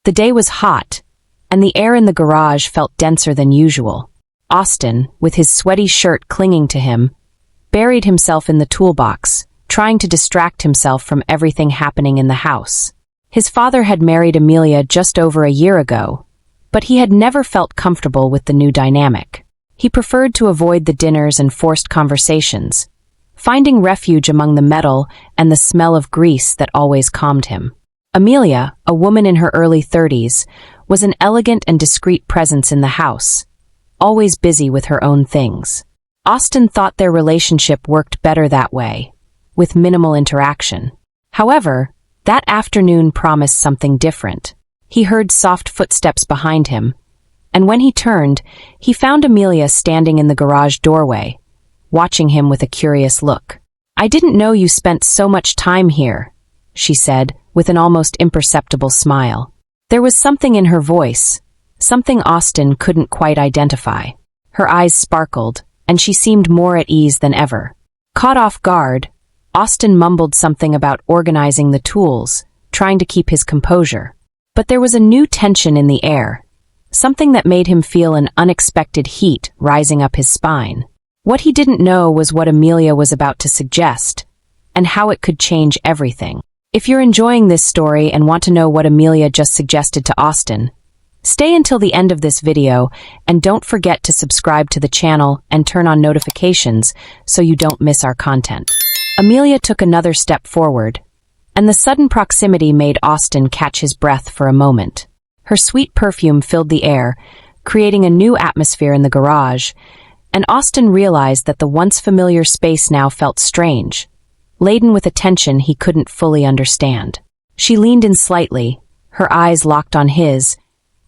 The day was hot, and the air in the garage felt denser than usual. Austin, with his sweaty shirt clinging to him, buried himself in the toolbox, trying to distract himself from everything happening in the house. His father had married Amelia just over a year ago, but he had never felt comfortable with the new dynamic. He preferred to avoid the dinners and forced conversations, finding refuge among the metal and the smell of grease that always calmed him. Amelia, a woman in her early 30s, was an elegant and discreet presence in the house, always busy with her own things. Austin thought their relationship worked better that way, with minimal interaction. However, that afternoon promised something different. He heard soft footsteps behind him, and when he turned, he found Amelia standing in the garage doorway, watching him with a curious look. "I didn't know you spent so much time here," she said, with an almost imperceptible smile. There was something in her voice, something Austin couldn't quite identify. Her eyes sparkled, and she seemed more at ease than ever. Caught off guard, Austin mumbled something about organizing the tools, trying to keep his composure. But there was a new tension in the air, something that made him feel an unexpected heat rising up his spine. What he didn't know was what Amelia was about to suggest, and how it could change everything. If you're enjoying this story and want to know what Amelia just suggested to Austin, stay until the end of this video and don't forget to subscribe to the channel and turn on notifications so you don't miss our content. Amelia took another step forward, and the sudden proximity made Austin catch his breath for a moment. Her sweet perfume filled the air, creating a new atmosphere in the garage, and Austin realized that the once familiar space now felt strange, laden with a tension he couldn't fully understand. She leaned in slightly, her eyes locked on his,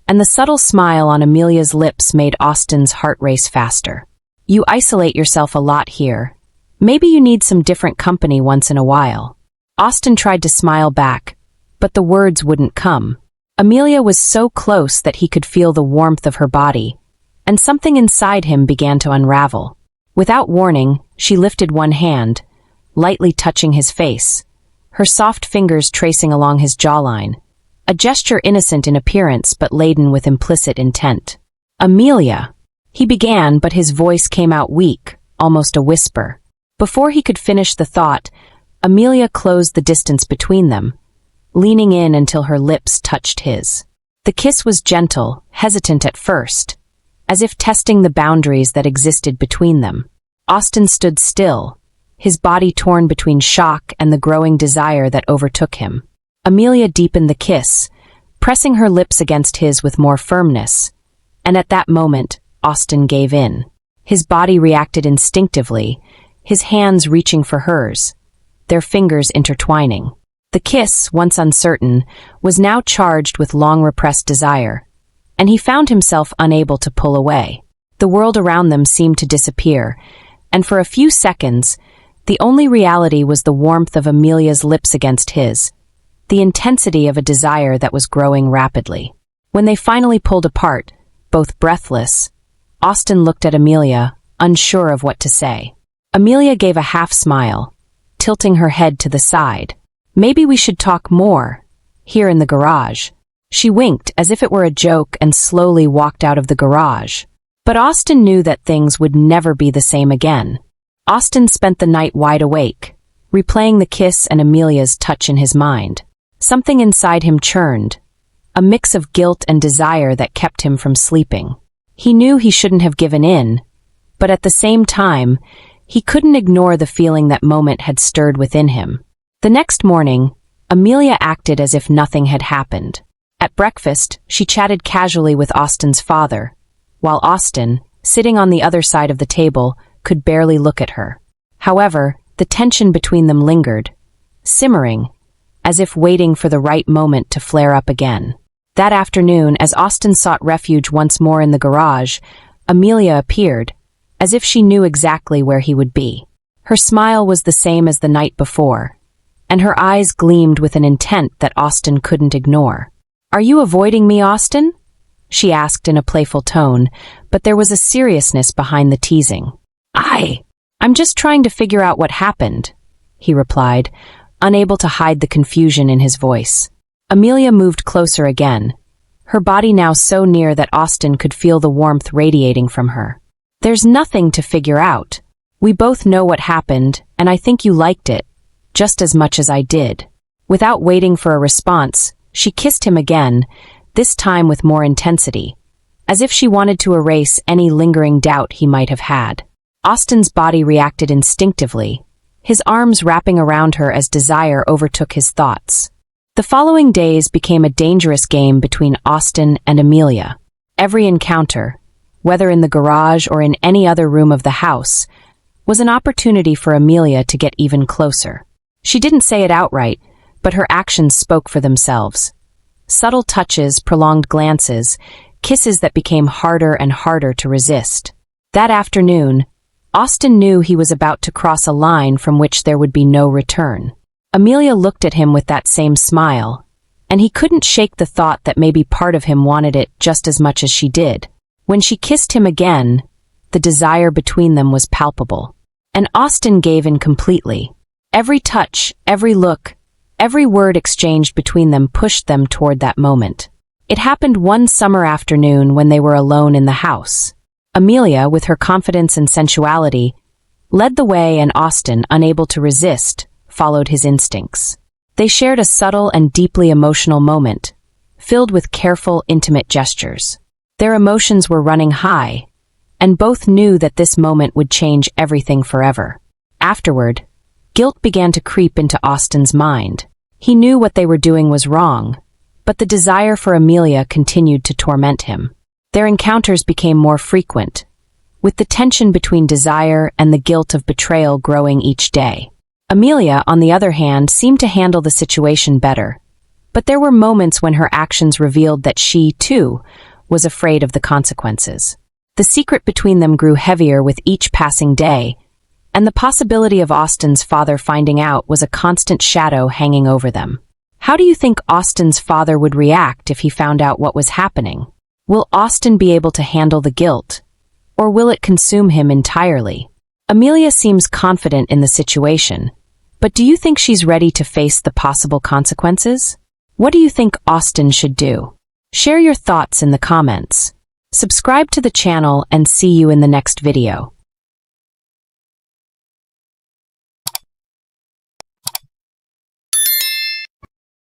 and the subtle smile on Amelia's lips made Austin's heart race faster. "You isolate yourself a lot here. Maybe you need some different company once in a while." Austin tried to smile back, but the words wouldn't come. Amelia was so close that he could feel the warmth of her body, and something inside him began to unravel. Without warning, she lifted one hand, lightly touching his face, her soft fingers tracing along his jawline, a gesture innocent in appearance but laden with implicit intent. "Amelia," he began, but his voice came out weak, almost a whisper. Before he could finish the thought, Amelia closed the distance between them, leaning in until her lips touched his. The kiss was gentle, hesitant at first, as if testing the boundaries that existed between them. Austin stood still, his body torn between shock and the growing desire that overtook him. Amelia deepened the kiss, pressing her lips against his with more firmness, and at that moment, Austin gave in. His body reacted instinctively, his hands reaching for hers, their fingers intertwining. The kiss, once uncertain, was now charged with long-repressed desire, and he found himself unable to pull away. The world around them seemed to disappear, and for a few seconds, the only reality was the warmth of Amelia's lips against his, the intensity of a desire that was growing rapidly. When they finally pulled apart, both breathless, Austin looked at Amelia, unsure of what to say. Amelia gave a half-smile, tilting her head to the side. "Maybe we should talk more, here in the garage." She winked as if it were a joke and slowly walked out of the garage. But Austin knew that things would never be the same again. Austin spent the night wide awake, replaying the kiss and Amelia's touch in his mind. Something inside him churned, a mix of guilt and desire that kept him from sleeping. He knew he shouldn't have given in, but at the same time, he couldn't ignore the feeling that moment had stirred within him. The next morning, Amelia acted as if nothing had happened. At breakfast, she chatted casually with Austin's father, while Austin, sitting on the other side of the table, could barely look at her. However, the tension between them lingered, simmering, as if waiting for the right moment to flare up again. That afternoon, as Austin sought refuge once more in the garage, Amelia appeared, as if she knew exactly where he would be. Her smile was the same as the night before, and her eyes gleamed with an intent that Austin couldn't ignore. "Are you avoiding me, Austin?" she asked in a playful tone, but there was a seriousness behind the teasing. I'm just trying to figure out what happened," he replied, unable to hide the confusion in his voice. Amelia moved closer again, her body now so near that Austin could feel the warmth radiating from her. "There's nothing to figure out. We both know what happened, and I think you liked it, just as much as I did." Without waiting for a response, she kissed him again, this time with more intensity, as if she wanted to erase any lingering doubt he might have had. Austin's body reacted instinctively, his arms wrapping around her as desire overtook his thoughts. The following days became a dangerous game between Austin and Amelia. Every encounter, whether in the garage or in any other room of the house, was an opportunity for Amelia to get even closer. She didn't say it outright, but her actions spoke for themselves. Subtle touches, prolonged glances, kisses that became harder and harder to resist. That afternoon, Austin knew he was about to cross a line from which there would be no return. Amelia looked at him with that same smile, and he couldn't shake the thought that maybe part of him wanted it just as much as she did. When she kissed him again, the desire between them was palpable. And Austin gave in completely. Every touch, every look, every word exchanged between them pushed them toward that moment. It happened one summer afternoon when they were alone in the house. Amelia, with her confidence and sensuality, led the way, and Austin, unable to resist, followed his instincts. They shared a subtle and deeply emotional moment, filled with careful, intimate gestures. Their emotions were running high, and both knew that this moment would change everything forever. Afterward, guilt began to creep into Austin's mind. He knew what they were doing was wrong, but the desire for Amelia continued to torment him. Their encounters became more frequent, with the tension between desire and the guilt of betrayal growing each day. Amelia, on the other hand, seemed to handle the situation better, but there were moments when her actions revealed that she, too, was afraid of the consequences. The secret between them grew heavier with each passing day, and the possibility of Austin's father finding out was a constant shadow hanging over them. How do you think Austin's father would react if he found out what was happening? Will Austin be able to handle the guilt, or will it consume him entirely? Amelia seems confident in the situation, but do you think she's ready to face the possible consequences? What do you think Austin should do? Share your thoughts in the comments. Subscribe to the channel and see you in the next video.